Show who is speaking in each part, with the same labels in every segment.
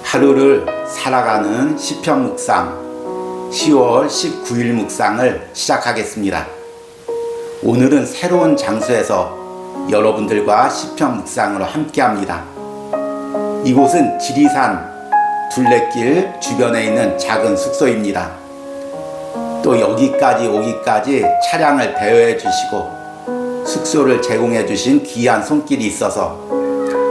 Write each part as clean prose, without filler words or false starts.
Speaker 1: 하루를 살아가는 시편 묵상 10월 19일 묵상을 시작하겠습니다. 오늘은 새로운 장소에서 여러분들과 시편 묵상으로 함께합니다. 이곳은 지리산 둘레길 주변에 있는 작은 숙소입니다. 또 여기까지 오기까지 차량을 대여해 주시고 숙소를 제공해 주신 귀한 손길이 있어서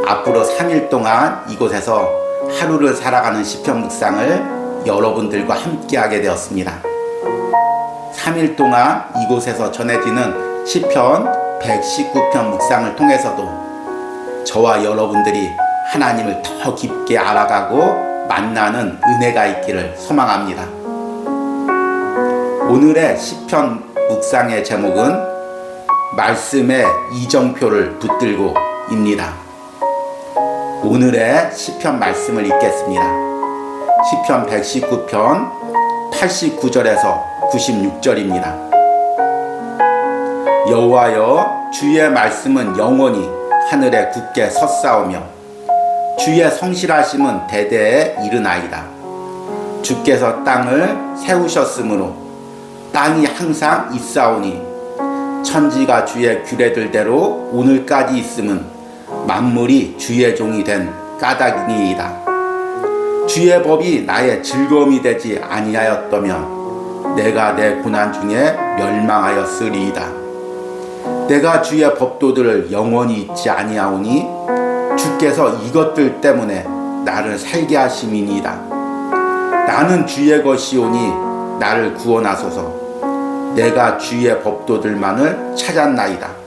Speaker 1: 앞으로 3일 동안 이곳에서 하루를 살아가는 시편 묵상을 여러분들과 함께하게 되었습니다. 3일 동안 이곳에서 전해지는 시편 119편 묵상을 통해서도 저와 여러분들이 하나님을 더 깊게 알아가고 만나는 은혜가 있기를 소망합니다. 오늘의 시편 묵상의 제목은 말씀의 이정표를 붙들고입니다. 오늘의 시편 말씀을 읽겠습니다. 시편 119편 89절에서 96절입니다. 여호와여, 주의 말씀은 영원히 하늘에 굳게 섰사오며 주의 성실하심은 대대에 이르나이다. 주께서 땅을 세우셨으므로 땅이 항상 있사오니 천지가 주의 규례들대로 오늘까지 있음은 만물이 주의 종이 된 까닭이니이다. 주의 법이 나의 즐거움이 되지 아니하였더면 내가 내 고난 중에 멸망하였으리이다. 내가 주의 법도들을 영원히 잊지 아니하오니 주께서 이것들 때문에 나를 살게 하심이니이다. 나는 주의 것이오니 나를 구원하소서. 내가 주의 법도들만을 찾았나이다.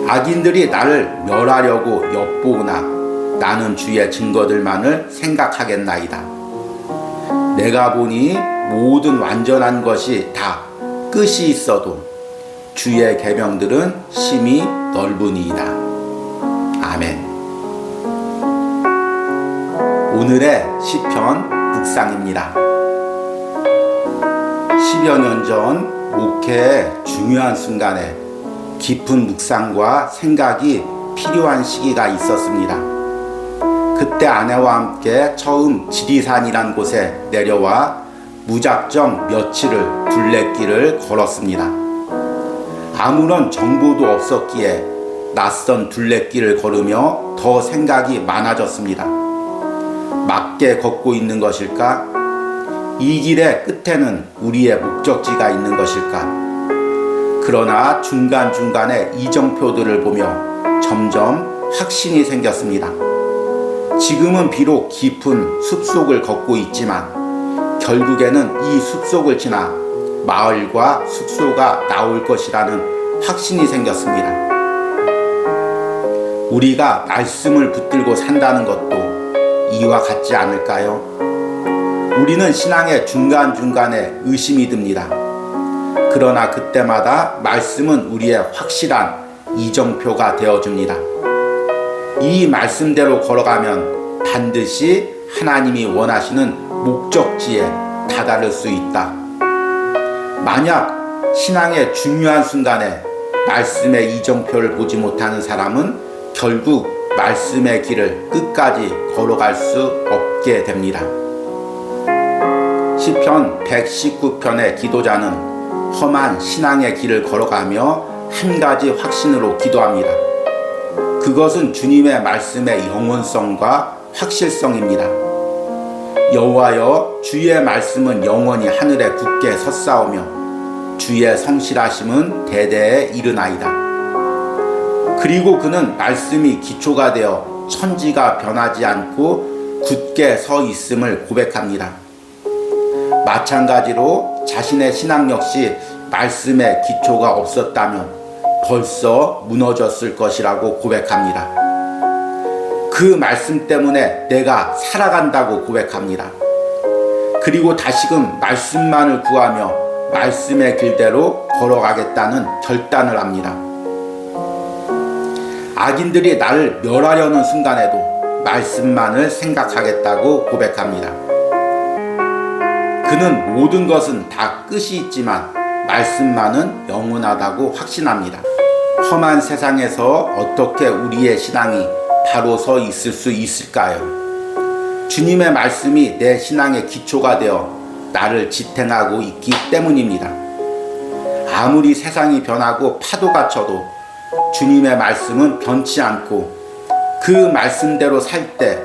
Speaker 1: 악인들이 나를 멸하려고 엿보으나 나는 주의 증거들만을 생각하겠나이다. 내가 보니 모든 완전한 것이 다 끝이 있어도 주의 계명들은 심히 넓으니이다. 아멘. 오늘의 시편 묵상입니다. 10여 년 전 목회의 중요한 순간에 깊은 묵상과 생각이 필요한 시기가 있었습니다. 그때 아내와 함께 처음 지리산이란 곳에 내려와 무작정 며칠을 둘레길을 걸었습니다. 아무런 정보도 없었기에 낯선 둘레길을 걸으며 더 생각이 많아졌습니다. 맞게 걷고 있는 것일까? 이 길의 끝에는 우리의 목적지가 있는 것일까? 그러나 중간중간에 이정표들을 보며 점점 확신이 생겼습니다. 지금은 비록 깊은 숲속을 걷고 있지만 결국에는 이 숲속을 지나 마을과 숙소가 나올 것이라는 확신이 생겼습니다. 우리가 말씀을 붙들고 산다는 것도 이와 같지 않을까요? 우리는 신앙의 중간중간에 의심이 듭니다. 그러나 그때마다 말씀은 우리의 확실한 이정표가 되어줍니다. 이 말씀대로 걸어가면 반드시 하나님이 원하시는 목적지에 다다를 수 있다. 만약 신앙의 중요한 순간에 말씀의 이정표를 보지 못하는 사람은 결국 말씀의 길을 끝까지 걸어갈 수 없게 됩니다. 시편 119편의 기도자는 험한 신앙의 길을 걸어가며 한 가지 확신으로 기도합니다. 그것은 주님의 말씀의 영원성과 확실성입니다. 여호와여, 주의 말씀은 영원히 하늘에 굳게 섰사오며 주의 성실하심은 대대에 이르나이다. 그리고 그는 말씀이 기초가 되어 천지가 변하지 않고 굳게 서 있음을 고백합니다. 마찬가지로 자신의 신앙 역시 말씀의 기초가 없었다면 벌써 무너졌을 것이라고 고백합니다. 그 말씀 때문에 내가 살아간다고 고백합니다. 그리고 다시금 말씀만을 구하며 말씀의 길대로 걸어가겠다는 결단을 합니다. 악인들이 나를 멸하려는 순간에도 말씀만을 생각하겠다고 고백합니다. 그는 모든 것은 다 끝이 있지만 말씀만은 영원하다고 확신합니다. 험한 세상에서 어떻게 우리의 신앙이 바로 서 있을 수 있을까요? 주님의 말씀이 내 신앙의 기초가 되어 나를 지탱하고 있기 때문입니다. 아무리 세상이 변하고 파도가 쳐도 주님의 말씀은 변치 않고 그 말씀대로 살 때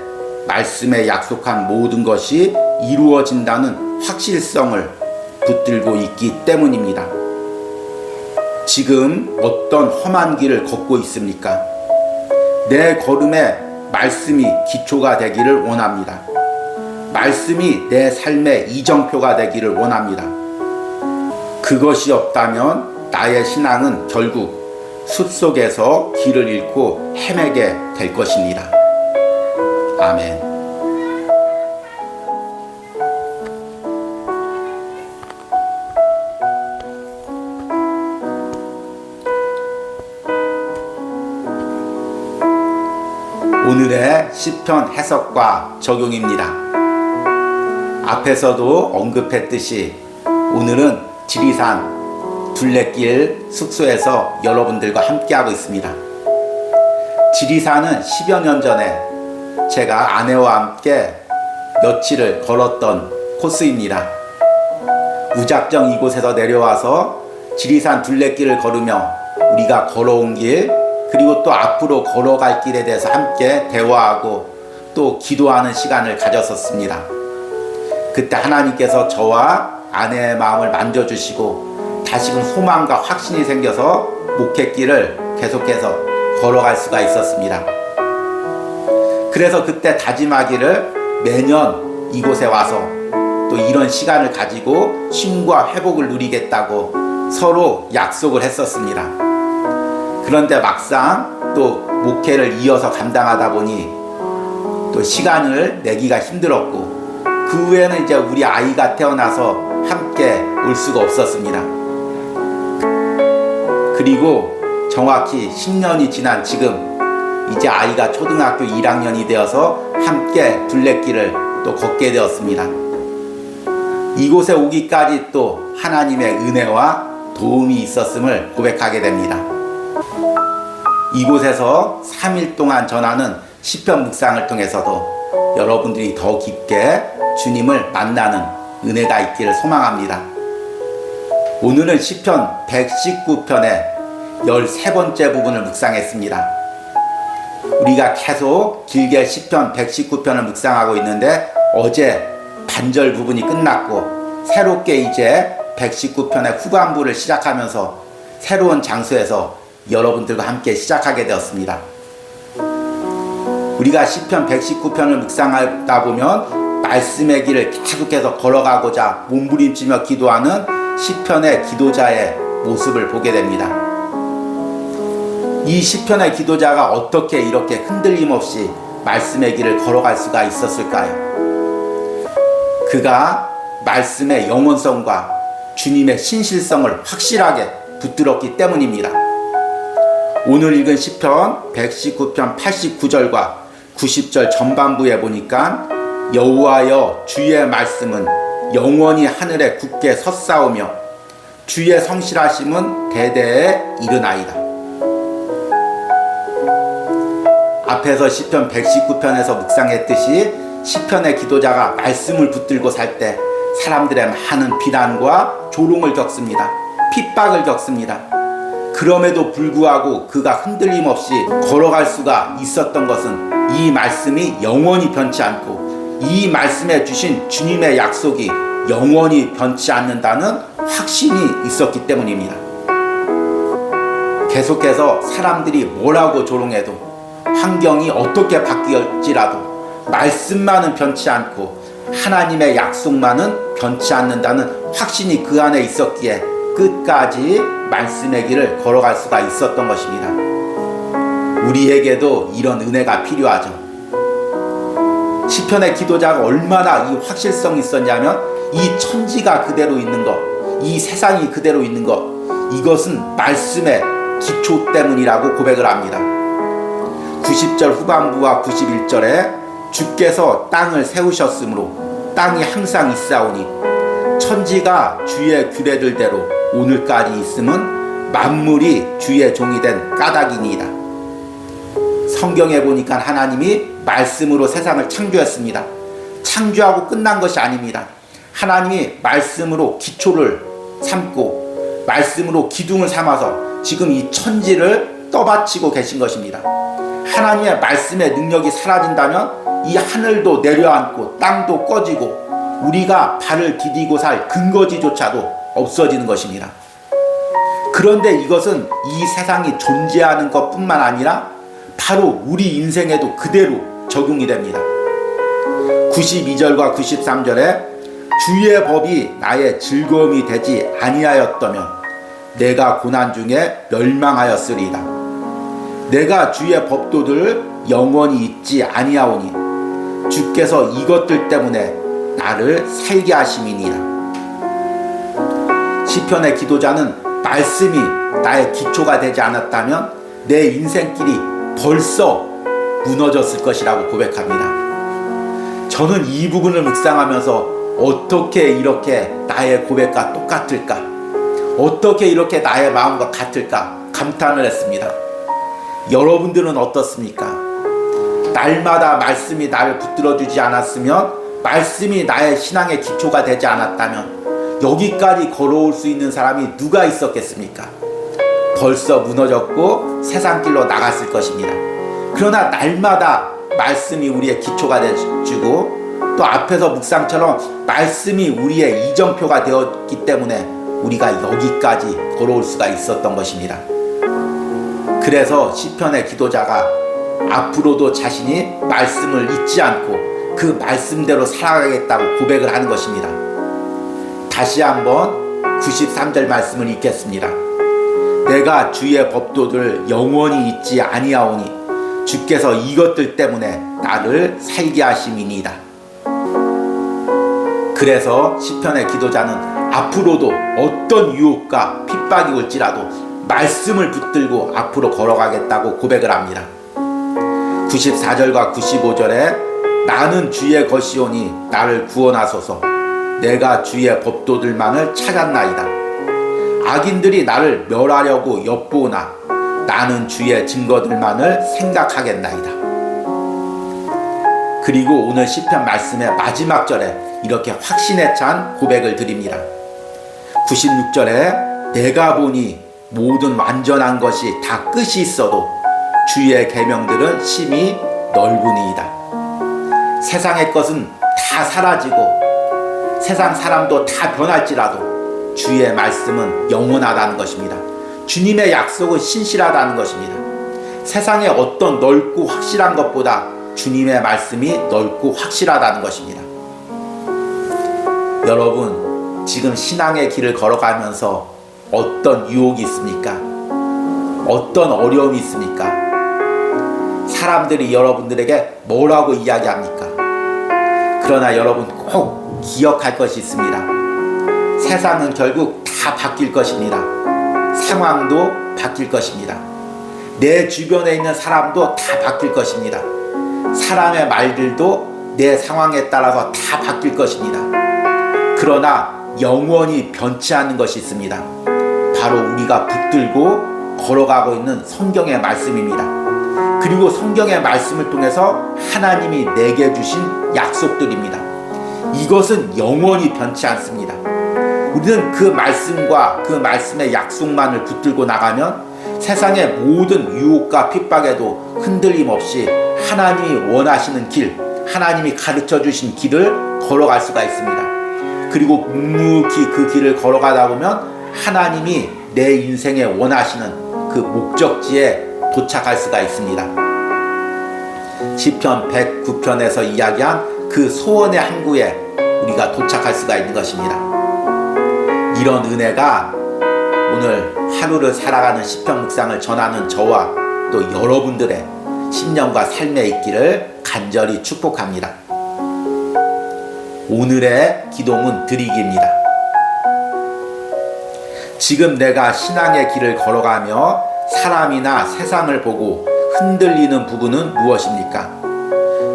Speaker 1: 말씀에 약속한 모든 것이 이루어진다는 확실성을 붙들고 있기 때문입니다. 지금 어떤 험한 길을 걷고 있습니까? 내 걸음에 말씀이 기초가 되기를 원합니다. 말씀이 내 삶의 이정표가 되기를 원합니다. 그것이 없다면 나의 신앙은 결국 숲속에서 길을 잃고 헤매게 될 것입니다. 아멘. 오늘의 시편 해석과 적용입니다. 앞에서도 언급했듯이 오늘은 지리산 둘레길 숙소에서 여러분들과 함께하고 있습니다. 지리산은 10여 년 전에 제가 아내와 함께 며칠을 걸었던 코스입니다. 무작정 이곳에서 내려와서 지리산 둘레길을 걸으며 우리가 걸어온 길, 그리고 또 앞으로 걸어갈 길에 대해서 함께 대화하고 또 기도하는 시간을 가졌었습니다. 그때 하나님께서 저와 아내의 마음을 만져주시고 다시금 소망과 확신이 생겨서 목회길을 계속해서 걸어갈 수가 있었습니다. 그래서 그때 다짐하기를 매년 이곳에 와서 또 이런 시간을 가지고 쉼과 회복을 누리겠다고 서로 약속을 했었습니다. 그런데 막상 또 목회를 이어서 감당하다 보니 또 시간을 내기가 힘들었고 그 후에는 이제 우리 아이가 태어나서 함께 올 수가 없었습니다. 그리고 정확히 10년이 지난 지금 이제 아이가 초등학교 1학년이 되어서 함께 둘레길을 또 걷게 되었습니다. 이곳에 오기까지 또 하나님의 은혜와 도움이 있었음을 고백하게 됩니다. 이곳에서 3일 동안 전하는 시편 묵상을 통해서도 여러분들이 더 깊게 주님을 만나는 은혜가 있기를 소망합니다. 오늘은 시편 119편의 13번째 부분을 묵상했습니다. 우리가 계속 길게 시편 119편을 묵상하고 있는데 어제 반절 부분이 끝났고 새롭게 이제 119편의 후반부를 시작하면서 새로운 장소에서 여러분들과 함께 시작하게 되었습니다. 우리가 시편 119편을 묵상하다 보면 말씀의 길을 계속해서 걸어가고자 몸부림치며 기도하는 시편의 기도자의 모습을 보게 됩니다. 이 시편의 기도자가 어떻게 이렇게 흔들림 없이 말씀의 길을 걸어갈 수가 있었을까요? 그가 말씀의 영원성과 주님의 신실성을 확실하게 붙들었기 때문입니다. 오늘 읽은 시편 119편 89절과 90절 전반부에 보니까 여호와여 주의 말씀은 영원히 하늘에 굳게 섰사오며 주의 성실하심은 대대에 이르나이다. 앞에서 시편 119편에서 묵상했듯이 시편의 기도자가 말씀을 붙들고 살 때 사람들의 많은 비난과 조롱을 겪습니다. 핍박을 겪습니다. 그럼에도 불구하고 그가 흔들림 없이 걸어갈 수가 있었던 것은 이 말씀이 영원히 변치 않고 이 말씀에 주신 주님의 약속이 영원히 변치 않는다는 확신이 있었기 때문입니다. 계속해서 사람들이 뭐라고 조롱해도 환경이 어떻게 바뀌었지라도 말씀만은 변치 않고 하나님의 약속만은 변치 않는다는 확신이 그 안에 있었기에 끝까지 말씀의 길을 걸어갈 수가 있었던 것입니다. 우리에게도 이런 은혜가 필요하죠. 시편의 기도자가 얼마나 이 확실성이 있었냐면 이 천지가 그대로 있는 것, 이 세상이 그대로 있는 것, 이것은 말씀의 기초 때문이라고 고백을 합니다. 90절 후반부와 91절에 주께서 땅을 세우셨으므로 땅이 항상 있사오니 천지가 주의 규례들대로 오늘까지 있음은 만물이 주의 종이 된 까닭이니이다. 성경에 보니까 하나님이 말씀으로 세상을 창조했습니다. 창조하고 끝난 것이 아닙니다. 하나님이 말씀으로 기초를 삼고 말씀으로 기둥을 삼아서 지금 이 천지를 떠받치고 계신 것입니다. 하나님의 말씀의 능력이 사라진다면 이 하늘도 내려앉고 땅도 꺼지고 우리가 발을 디디고 살 근거지조차도 없어지는 것입니다. 그런데 이것은 이 세상이 존재하는 것뿐만 아니라 바로 우리 인생에도 그대로 적용이 됩니다. 92절과 93절에 주의 법이 나의 즐거움이 되지 아니하였다면 내가 고난 중에 멸망하였으리이다. 내가 주의 법도들을 영원히 잊지 아니하오니 주께서 이것들 때문에 나를 살게 하심이니라. 시편의 기도자는 말씀이 나의 기초가 되지 않았다면 내 인생길이 벌써 무너졌을 것이라고 고백합니다. 저는 이 부분을 묵상하면서 어떻게 이렇게 나의 고백과 똑같을까? 어떻게 이렇게 나의 마음과 같을까? 감탄을 했습니다. 여러분들은 어떻습니까? 날마다 말씀이 나를 붙들어주지 않았으면, 말씀이 나의 신앙의 기초가 되지 않았다면 여기까지 걸어올 수 있는 사람이 누가 있었겠습니까? 벌써 무너졌고 세상길로 나갔을 것입니다. 그러나 날마다 말씀이 우리의 기초가 되어주고 또 앞에서 묵상처럼 말씀이 우리의 이정표가 되었기 때문에 우리가 여기까지 걸어올 수가 있었던 것입니다. 그래서 시편의 기도자가 앞으로도 자신이 말씀을 잊지 않고 그 말씀대로 살아가겠다고 고백을 하는 것입니다. 다시 한번 93절 말씀을 읽겠습니다. 내가 주의 법도들을 영원히 잊지 아니하오니 주께서 이것들 때문에 나를 살게 하심이니이다. 그래서 시편의 기도자는 앞으로도 어떤 유혹과 핍박이 올지라도 말씀을 붙들고 앞으로 걸어가겠다고 고백을 합니다. 94절과 95절에 나는 주의 것이오니 나를 구원하소서. 내가 주의 법도들만을 찾았나이다. 악인들이 나를 멸하려고 엿보오나 나는 주의 증거들만을 생각하겠나이다. 그리고 오늘 시편 말씀의 마지막 절에 이렇게 확신에 찬 고백을 드립니다. 96절에 내가 보니 모든 완전한 것이 다 끝이 있어도 주의 계명들은 심히 넓으니이다. 세상의 것은 다 사라지고 세상 사람도 다 변할지라도 주의 말씀은 영원하다는 것입니다. 주님의 약속은 신실하다는 것입니다. 세상의 어떤 넓고 확실한 것보다 주님의 말씀이 넓고 확실하다는 것입니다. 여러분, 지금 신앙의 길을 걸어가면서 어떤 유혹이 있습니까? 어떤 어려움이 있습니까? 사람들이 여러분들에게 뭐라고 이야기합니까? 그러나 여러분 꼭 기억할 것이 있습니다. 세상은 결국 다 바뀔 것입니다. 상황도 바뀔 것입니다. 내 주변에 있는 사람도 다 바뀔 것입니다. 사람의 말들도 내 상황에 따라서 다 바뀔 것입니다. 그러나 영원히 변치 않는 것이 있습니다. 바로 우리가 붙들고 걸어가고 있는 성경의 말씀입니다. 그리고 성경의 말씀을 통해서 하나님이 내게 주신 약속들입니다. 이것은 영원히 변치 않습니다. 우리는 그 말씀과 그 말씀의 약속만을 붙들고 나가면 세상의 모든 유혹과 핍박에도 흔들림 없이 하나님이 원하시는 길, 하나님이 가르쳐 주신 길을 걸어갈 수가 있습니다. 그리고 묵묵히 그 길을 걸어가다 보면 하나님이 내 인생에 원하시는 그 목적지에 도착할 수가 있습니다. 시편 109편에서 이야기한 그 소원의 항구에 우리가 도착할 수가 있는 것입니다. 이런 은혜가 오늘 하루를 살아가는 시편 묵상을 전하는 저와 또 여러분들의 신념과 삶에 있기를 간절히 축복합니다. 오늘의 기도문 드리기입니다. 지금 내가 신앙의 길을 걸어가며 사람이나 세상을 보고 흔들리는 부분은 무엇입니까?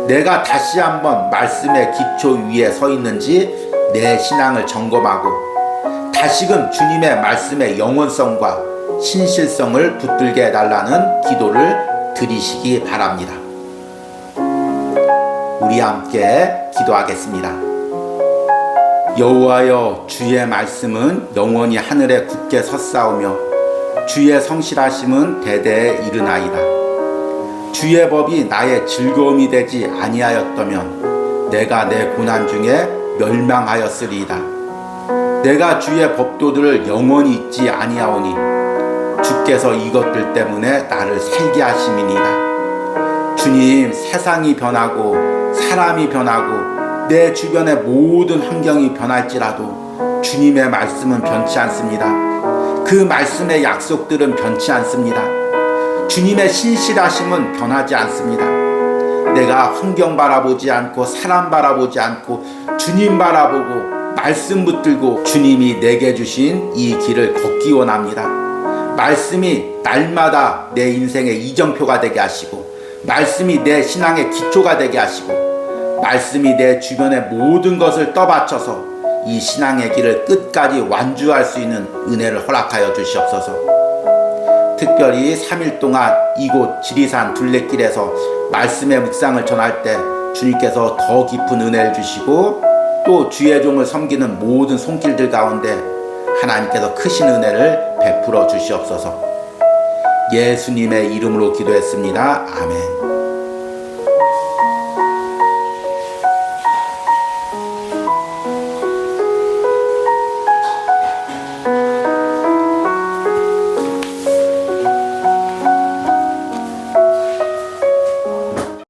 Speaker 1: 내가 다시 한번 말씀의 기초 위에 서 있는지 내 신앙을 점검하고 다시금 주님의 말씀의 영원성과 신실성을 붙들게 해달라는 기도를 드리시기 바랍니다. 우리 함께 기도하겠습니다. 여호와여, 주의 말씀은 영원히 하늘에 굳게 섰사오며 주의 성실하심은 대대에 이르나이다. 주의 법이 나의 즐거움이 되지 아니하였다면 내가 내 고난 중에 멸망하였으리이다. 내가 주의 법도들을 영원히 잊지 아니하오니 주께서 이것들 때문에 나를 살게 하심이니이다. 주님, 세상이 변하고 사람이 변하고 내 주변의 모든 환경이 변할지라도 주님의 말씀은 변치 않습니다. 그 말씀의 약속들은 변치 않습니다. 주님의 신실하심은 변하지 않습니다. 내가 환경 바라보지 않고 사람 바라보지 않고 주님 바라보고 말씀 붙들고 주님이 내게 주신 이 길을 걷기 원합니다. 말씀이 날마다 내 인생의 이정표가 되게 하시고 말씀이 내 신앙의 기초가 되게 하시고 말씀이 내 주변의 모든 것을 떠받쳐서 이 신앙의 길을 끝까지 완주할 수 있는 은혜를 허락하여 주시옵소서. 특별히 3일 동안 이곳 지리산 둘레길에서 말씀의 묵상을 전할 때 주님께서 더 깊은 은혜를 주시고 또 주의 종을 섬기는 모든 손길들 가운데 하나님께서 크신 은혜를 베풀어 주시옵소서. 예수님의 이름으로 기도했습니다. 아멘.